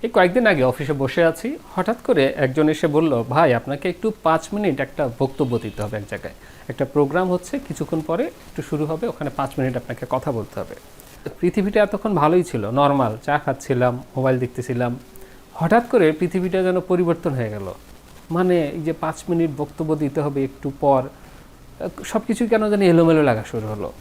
এই কয়েকদিন আগে অফিসে বসে আছি, হঠাৎ করে একজন এসে বলল, ভাই আপনাকে একটু 5 মিনিট একটা বক্তব্য দিতে হবে এক জায়গায়, একটা প্রোগ্রাম হচ্ছে কিছুক্ষণ পরে একটু শুরু হবে, ওখানে 5 মিনিট আপনাকে কথা বলতে হবে। পৃথিবীটা এতক্ষণ ভালোই ছিল, নর্মাল চা খাচ্ছিলাম, মোবাইল দেখতেছিলাম, হঠাৎ করে পৃথিবীটা যেন পরিবর্তন হয়ে গেল। মানে এই যে 5 মিনিট বক্তব্য দিতে হবে একটু পর, সব কিছুই কেন জানি এলোমেলো লাগা শুরু হলো।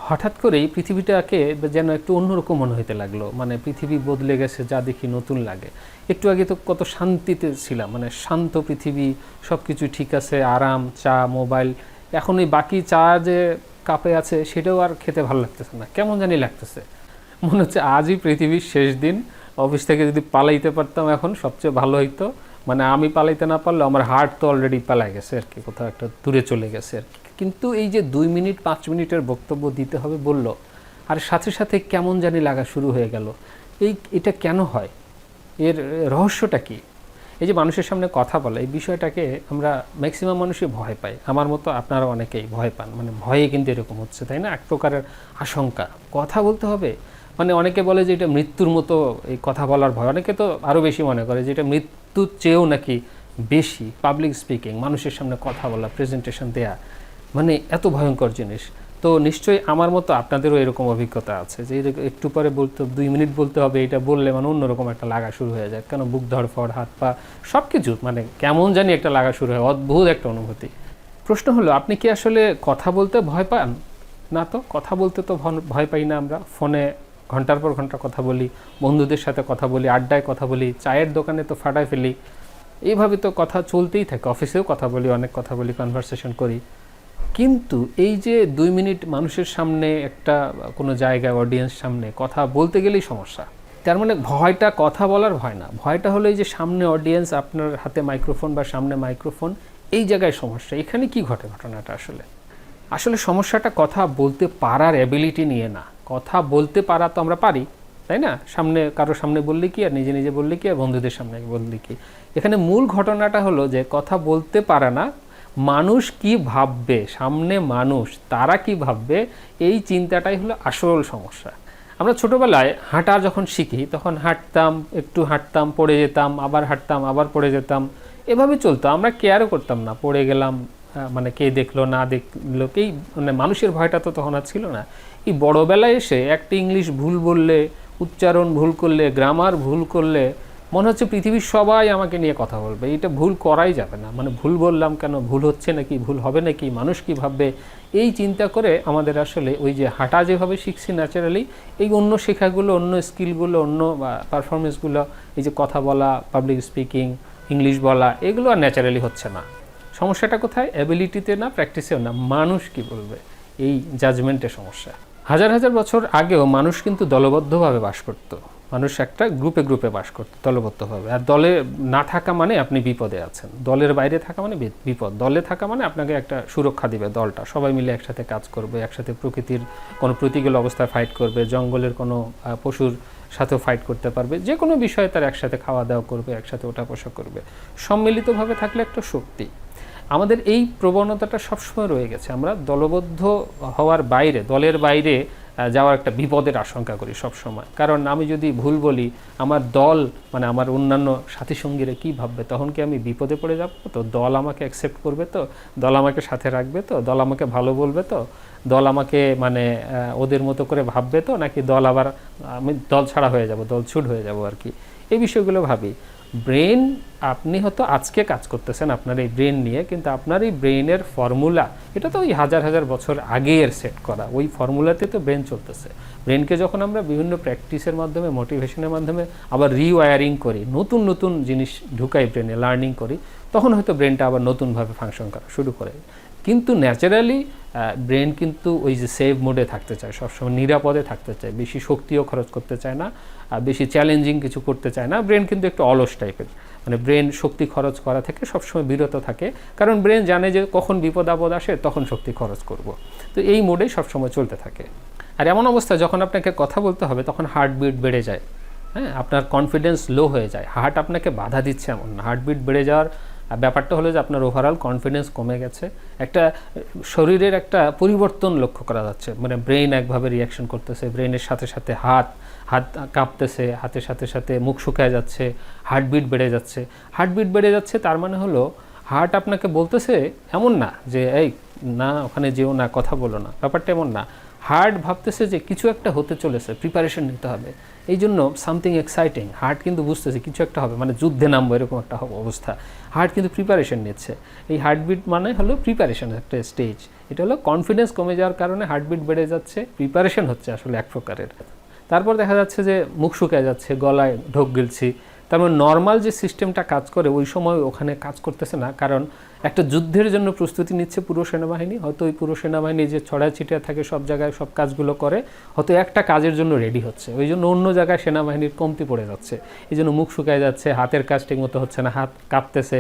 হঠাৎ করেই পৃথিবীটাকে যেন একটু অন্যরকম মনে হতে লাগলো, মানে পৃথিবী বদলে গেছে, যা দেখি নতুন লাগে। একটু আগে তো কত শান্তিতে ছিলাম, মানে শান্ত পৃথিবী, সব কিছু ঠিক আছে, আরাম, চা, মোবাইল। এখন এই বাকি চা যে কাপে আছে সেটাও আর খেতে ভালো লাগতেছে না, কেমন জানি লাগতেছে। মনে হচ্ছে আজই পৃথিবীর শেষ দিন, অফিস থেকে যদি পালাইতে পারতাম এখন সবচেয়ে ভালো হইতো। মানে আমি পালাইতে না পারলেও আমার হার্ট তো অলরেডি পালাই গেছে আর কি, কোথাও একটা দূরে চলে গেছে আর কি। কিন্তু এই যে 2 মিনিট 5 মিনিটের বক্তব্য দিতে হবে বলল, আর সাথে সাথে কেমন জানি লাগা শুরু হয়ে গেল। এটা কেন হয়, এর রহস্যটা কি? এই যে মানুষের সামনে কথা বলা, এই বিষয়টাকে আমরা ম্যাক্সিমাম মানুষই ভয় পাই, আমার মতো আপনারা অনেকেই ভয় পান। মানে ভয়ে কিন্তু এরকম হচ্ছে, তাই না? এক প্রকারের আশঙ্কা, কথা বলতে হবে। মানে অনেকে বলে যে এটা মৃত্যুর মতো, এই কথা বলার ভয়। অনেকে তো আরও বেশি মনে করে যে এটা মৃত্যুর চেয়েও নাকি বেশি। পাবলিক স্পিকিং, মানুষের সামনে কথা বলা, প্রেজেন্টেশন দেয়া, মানে এত ভয়ঙ্কর জিনিস। তো নিশ্চয়ই আমার মতো আপনাদেরও এরকম অভিজ্ঞতা আছে যে একটু পরে বলতে 2 মিনিট বলতে হবে, এটা বললে মানে অন্যরকম একটা লাগা শুরু হয়ে যায়, কেন বুক ধড়ফড়, হাত পা সব কিছু মানে কেমন জানি একটা লাগা শুরু হয়, অদ্ভুত একটা অনুভূতি। প্রশ্ন হলো, আপনি কি আসলে কথা বলতে ভয় পান? না তো, কথা বলতে তো ভয় পাই না। আমরা ফোনে ঘন্টার পর ঘন্টা কথা বলি, বন্ধুদের সাথে কথা বলি, আড্ডায় কথা বলি, চায়ের দোকানে তো ফাটায় ফেলি, এইভাবে তো কথা চলতেই থাকে। অফিসেও কথা বলি, অনেক কথা বলি, কনভারসেশন করি। কিন্তু এই যে 2 মিনিট মানুষের সামনে, একটা কোনো জায়গায় অডিয়েন্স সামনে কথা বলতে গেলেই সমস্যা। তার মানে ভয়টা কথা বলার ভয় না, ভয়টা হলো এই যে সামনে অডিয়েন্স, আপনার হাতে মাইক্রোফোন বা সামনে মাইক্রোফোন, এই জায়গায় সমস্যা। এখানে কি ঘটে ঘটনাটা? আসলে সমস্যাটা কথা বলতে পারার অ্যাবিলিটি নিয়ে না। কথা বলতে পারা তো আমরা পারি, তাই না? সামনে কারো সামনে বললে কি, আর নিজে নিজে বললে কি, আর বন্ধুদের সামনে বললে কি। এখানে মূল ঘটনাটা হলো যে কথা বলতে পারে না, মানুষ কি ভাববে, সামনে মানুষ তারা কি ভাববে, এই চিন্তাটাই হলো আসল সমস্যা। আমরা ছোটোবেলায় হাঁটা যখন শিখি তখন হাঁটতাম, একটু হাঁটতাম, পড়ে যেতাম, আবার হাঁটতাম, আবার পড়ে যেতাম, এভাবে চলতো। আমরা কেয়ারও করতাম না, পড়ে গেলাম, মানে কে দেখলো না দেখলো, মানে মানুষের ভয়টা তো তখন আর ছিল না। এই বড়োবেলায় এসে একটা ইংলিশ ভুল বললে, উচ্চারণ ভুল করলে, গ্রামার ভুল করলে মনে হচ্ছে পৃথিবীর সবাই আমাকে নিয়ে কথা বলবে। এটা ভুল করাই যাবে না, মানে ভুল বললাম কেন, ভুল হচ্ছে নাকি, ভুল হবে নাকি, মানুষ কি ভাববে, এই চিন্তা করে আমাদের আসলে ওই যে হাঁটা যেভাবে শিখছি ন্যাচারালি, এই অন্য শেখাগুলো, অন্য স্কিলগুলো, অন্য পারফরমেন্সগুলো, এই যে কথা বলা, পাবলিক স্পিকিং, ইংলিশ বলা, এগুলো আর ন্যাচারালি হচ্ছে না। সমস্যাটা কোথায়? অ্যাবিলিটিতে না, প্র্যাকটিসেও না, মানুষ কি বলবে, এই জাজমেন্টের সমস্যা। হাজার হাজার বছর আগেও মানুষ কিন্তু দলবদ্ধভাবে বাস করত। মানুষ একটা গ্রুপে গ্রুপে বাস করত দলবদ্ধভাবে। আর দলে না থাকা মানে আপনি বিপদে আছেন, দলের বাইরে থাকা মানে বিপদ, দলে থাকা মানে আপনাকে একটা সুরক্ষা দিবে দলটা, সবাই মিলে একসাথে কাজ করবে, একসাথে প্রকৃতির কোনো প্রতিকূল অবস্থায় ফাইট করবে, জঙ্গলের কোনো পশুর সাথেও ফাইট করতে পারবে, যে কোনো বিষয়ে তার একসাথে খাওয়া দাওয়া করবে, একসাথে ওঠা বসা করবে, সম্মিলিতভাবে থাকলে একটা শক্তি। আমাদের এই প্রবণতাটা সবসময় রয়ে গেছে। আমরা দলবদ্ধ হওয়ার বাইরে, দলের বাইরে যাওয়ার একটা বিপদের আশঙ্কা করি সব সময়। কারণ আমি যদি ভুল বলি, আমার দল মানে আমার অন্যান্য সাথী সঙ্গীরা কী ভাববে, তখন কি আমি বিপদে পড়ে যাব? তো দল আমাকে অ্যাকসেপ্ট করবে, তো দল আমাকে সাথে রাখবে, তো দল আমাকে ভালো বলবে, তো দল আমাকে মানে ওদের মতো করে ভাববে, তো নাকি দল আবার আমি দল ছাড়া হয়ে যাব, দল ছুট হয়ে যাব আর কি। এই বিষয়গুলো ভাবি। ব্রেন, আপনি হয়তো আজকে কাজ করতেছেন আপনার এই ব্রেন নিয়ে, কিন্তু আপনার এই ব্রেনের ফর্মুলা, এটা তো ওই হাজার হাজার বছর আগের সেট করা, ওই ফর্মুলাতে তো ব্রেন চলতেছে। ব্রেনকে যখন আমরা বিভিন্ন প্র্যাকটিসের মাধ্যমে, মোটিভেশনের মাধ্যমে আবার রিওয়ারিং করি, নতুন নতুন জিনিস ঢুকাই ব্রেনে, লার্নিং করি, তখন হয়তো ব্রেনটা আবার নতুনভাবে ফাংশন করা শুরু করে। কিন্তু ন্যাচারালি ব্রেন কিন্তু ওই যে সেভ মোডে থাকতে চায়, সবসময় নিরাপদে থাকতে চায়, বেশি শক্তিও খরচ করতে চায় না, বেশি চ্যালেঞ্জিং কিছু করতে চায় না। ব্রেন কিন্তু একটু অলস টাইপের, মানে ব্রেন শক্তি খরচ করা থেকে সবসময় বিরত থাকে, কারণ ব্রেন জানে যে কখন বিপদ আপদ আসে তখন শক্তি খরচ করব। তো এই মোডেই সবসময় চলতে থাকে। আর এমন অবস্থা যখন আপনাকে কথা বলতে হবে তখন হার্টবিট বেড়ে যায়, হ্যাঁ, আপনার কনফিডেন্স লো হয়ে যায়। হার্ট আপনাকে বাধা দিচ্ছে এমন না, হার্টবিট বেড়ে যাওয়ার ব্যাপারটা হলো যে আপনার ওভারঅল কনফিডেন্স কমে গেছে, একটা শরীরের একটা পরিবর্তন লক্ষ্য করা যাচ্ছে। মানে ব্রেন একভাবে রিয়াকশন করতেছে, ব্রেনের সাথে সাথে হাত কাঁপতেছে, হাতের সাথে সাথে মুখ শুকায় যাচ্ছে, হার্টবিট বেড়ে যাচ্ছে। হার্টবিট বেড়ে যাচ্ছে তার মানে হলো হার্ট আপনাকে বলতেছে, এমন না যে এই না ওখানে যেও না, কথা বলো না, ব্যাপারটা এমন না। হার্ট ভাবতেছে যে কিছু একটা হতে চলেছে, প্রিপারেশন নিতে হবে, এই জন্য সামথিং এক্সাইটিং। হার্ট কিন্তু বুঝতেছে কিছু একটা হবে, মানে যুদ্ধে নামবো এরকম একটা অবস্থা। হার্ট কিন্তু প্রিপারেশন নিচ্ছে। এই হার্টবিট মানে হলো প্রিপারেশন একটা স্টেজ। এটা হলো কনফিডেন্স কমে যাওয়ার কারণে হার্টবিট বেড়ে যাচ্ছে, প্রিপারেশন হচ্ছে আসলে এক প্রকারের। তারপর দেখা যাচ্ছে যে মুখ শুকিয়ে যাচ্ছে, গলায় ঢোক গিলছি। তার মানে নর্মাল যে সিস্টেমটা কাজ করে ওই সময় ওখানে কাজ করতেছে না, কারণ একটা যুদ্ধের জন্য প্রস্তুতি নিচ্ছে পুরো সেনাবাহিনী। হয়তো ওই পুরো সেনাবাহিনী যে ছড়ায় ছিটিয়ে থাকে সব জায়গায় সব কাজগুলো করে, হয়তো একটা কাজের জন্য রেডি হচ্ছে, ওই জন্য অন্য জায়গায় সেনাবাহিনীর কমতি পড়ে যাচ্ছে, এই জন্য মুখ শুকায় যাচ্ছে, হাতের কাজ ঠিক মতো হচ্ছে না, হাত কাঁপতেছে,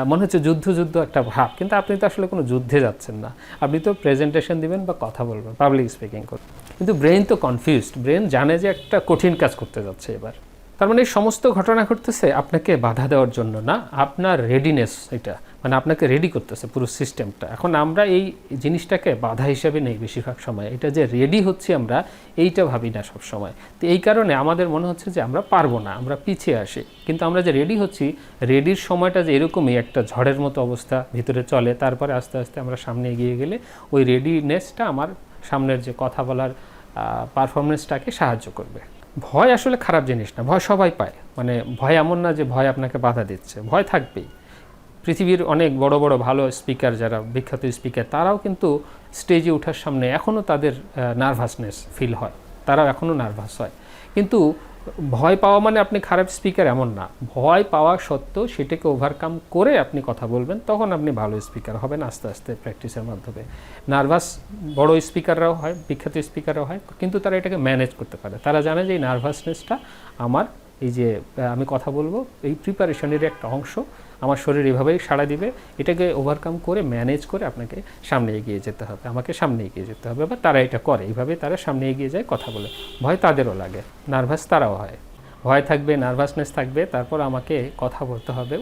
মনে হচ্ছে যুদ্ধ একটা ভাব। কিন্তু আপনি তো আসলে কোনো যুদ্ধে যাচ্ছেন না, আপনি তো প্রেজেন্টেশন দিবেন বা কথা বলবেন, পাবলিক স্পিকিং করবেন। কিন্তু ব্রেন তো কনফিউজড, ব্রেন জানে যে একটা কঠিন কাজ করতে যাচ্ছে এবার। তার মানে এই সমস্ত ঘটনা ঘটতেছে আপনাকে বাধা দেওয়ার জন্য না, আপনার রেডিনেস, এটা মানে আপনাকে রেডি করতেছে পুরো সিস্টেমটা। এখন আমরা এই জিনিসটাকে বাধা হিসেবে নেই বেশিরভাগ সময়, এটা যে রেডি হচ্ছি আমরা এইটা ভাবি না সব সময়। তো এই কারণে আমাদের মনে হচ্ছে যে আমরা পারবো না, আমরা পিছিয়ে আসি। কিন্তু আমরা যে রেডি হচ্ছি, রেডির সময়টা যে এরকমই একটা ঝড়ের মতো অবস্থা ভিতরে চলে, তারপরে আস্তে আস্তে আমরা সামনে এগিয়ে গেলে ওই রেডিনেসটা আমার সামনের যে কথা বলার পারফরমেন্সটাকে সাহায্য করবে। ভয় আসলে খারাপ জিনিস না, ভয় সবাই পায়। মানে ভয় এমন না যে ভয় আপনাকে বাধা দিচ্ছে, ভয় থাকবেই। পৃথিবীর অনেক বড় বড় ভালো স্পিকার, যারা বিখ্যাত স্পিকার, তারাও কিন্তু স্টেজে ওঠার সামনে এখনও তাদের নার্ভাসনেস ফিল হয়, তারাও এখনও নার্ভাস হয়। কিন্তু ভয় পাওয়া মানে আপনি খারাপ স্পিকার এমন না। ভয় পাওয়া সত্ত্বেও সেটাকে ওভারকাম করে আপনি কথা বলবেন, তখন আপনি ভালো স্পিকার হবেন আস্তে আস্তে প্র্যাকটিসের মাধ্যমে। নার্ভাস বড় স্পিকাররাও হয়, বিখ্যাত স্পিকাররাও হয়, কিন্তু তারা এটাকে ম্যানেজ করতে পারে। তারা জানে যে এই নার্ভাসনেসটা আমার, এই যে আমি কথা বলবো, এই প্রিপারেশনের একটা অংশ, আমার শরীর এভাবেই সাড়া দিবে, এটাকে ওভারকাম করে ম্যানেজ করে আপনাকে সামনে এগিয়ে যেতে হবে, আমাকে সামনে এগিয়ে যেতে হবে। বা তারা এটা করে, এইভাবে তারা সামনে এগিয়ে যায় কথা বলে। ভয় তাদেরও লাগে, নার্ভাস তারাও হয়, ভয় থাকবে, নার্ভাসনেস থাকবে, তারপর আমাকে কথা বলতে হবে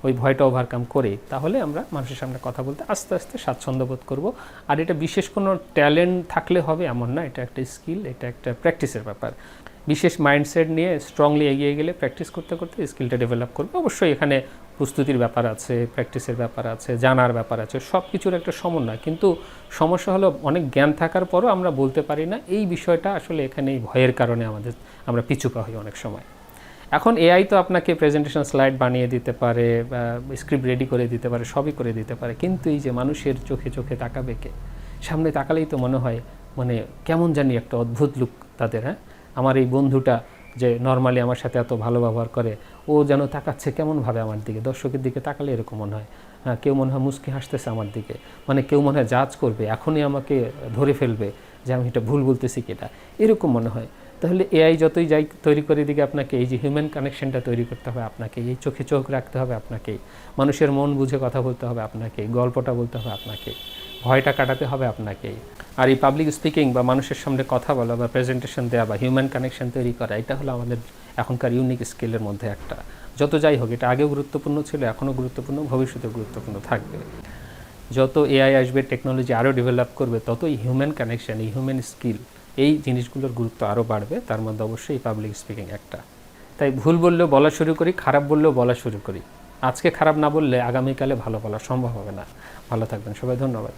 ওই ভয়টা ওভারকাম করে। তাহলে আমরা মানুষের সামনে কথা বলতে আস্তে আস্তে স্বাচ্ছন্দ্য বোধ করবো। আর এটা বিশেষ কোনো ট্যালেন্ট থাকলে হবে এমন না, এটা একটা স্কিল, এটা একটা প্র্যাকটিসের ব্যাপার। বিশেষ মাইন্ডসেট নিয়ে স্ট্রংলি এগিয়ে গেলে প্র্যাকটিস করতে করতে স্কিলটা ডেভেলপ করবে। অবশ্যই এখানে প্রস্তুতির ব্যাপার আছে, প্র্যাকটিসের ব্যাপার আছে, জানার ব্যাপার আছে, সব কিছুর একটা সমন্বয়। কিন্তু সমস্যা হলো অনেক জ্ঞান থাকার পরও আমরা বলতে পারি না, এই বিষয়টা আসলে এখানে এই ভয়ের কারণে আমরা পিছু পা হই অনেক সময়। এখন এআই তো আপনাকে প্রেজেন্টেশন স্লাইড বানিয়ে দিতে পারে, স্ক্রিপ্ট রেডি করে দিতে পারে, সবই করে দিতে পারে, কিন্তু এই যে মানুষের চোখে চোখে তাকাবে কে, সামনে তাকালেই তো মনে হয় মানে কেমন জানি একটা অদ্ভুত লুক তাদের। হ্যাঁ, আমার এই বন্ধুটা যে নর্মালি আমার সাথে এত ভালো ব্যবহার করে, ও যেন তাকাচ্ছে কেমনভাবে আমার দিকে, দর্শকের দিকে তাকালে এরকম মনে হয়। হ্যাঁ, কেউ মনে হয় মুচকি হাসতেছে আমার দিকে, মানে কেউ মনে হয় জাজ করবে, এখনই আমাকে ধরে ফেলবে যে আমি এটা ভুল বলতেছি কিনা, এরকম মনে হয়। তাহলে এআই যতই যাই তৈরি করে দিকে, আপনাকে এই যে হিউম্যান কানেকশনটা তৈরি করতে হবে, আপনাকে এই চোখে চোখ রাখতে হবে, আপনাকেই মানুষের মন বুঝে কথা বলতে হবে, আপনাকেই গল্পটা বলতে হবে, আপনাকেই ভয়টা কাটাতে হবে, আপনাকেই। আর এই পাবলিক স্পিকিং বা মানুষের সামনে কথা বলা বা প্রেজেন্টেশন দেওয়া বা হিউম্যান কানেকশন তৈরি করা, এটা হলো আমাদের এখনকার ইউনিক স্কিলের মধ্যে একটা। যত যাই হোক, এটা আগেও গুরুত্বপূর্ণ ছিল, এখনও গুরুত্বপূর্ণ, ভবিষ্যতে গুরুত্বপূর্ণ থাকবে। যত এআই আসবে, টেকনোলজি আরও ডেভেলপ করবে, তত এই হিউম্যান কানেকশন, এই হিউম্যান স্কিল, এই জিনিসগুলোর গুরুত্ব আরও বাড়বে। তার মধ্যে অবশ্যই পাবলিক স্পিকিং একটা। তাই ভুল বললেও বলা শুরু করি, খারাপ বললেও বলা শুরু করি। আজকে খারাপ না বললে আগামীকালে ভালো বলা সম্ভব হবে না। ভালো থাকবেন সবাই, ধন্যবাদ।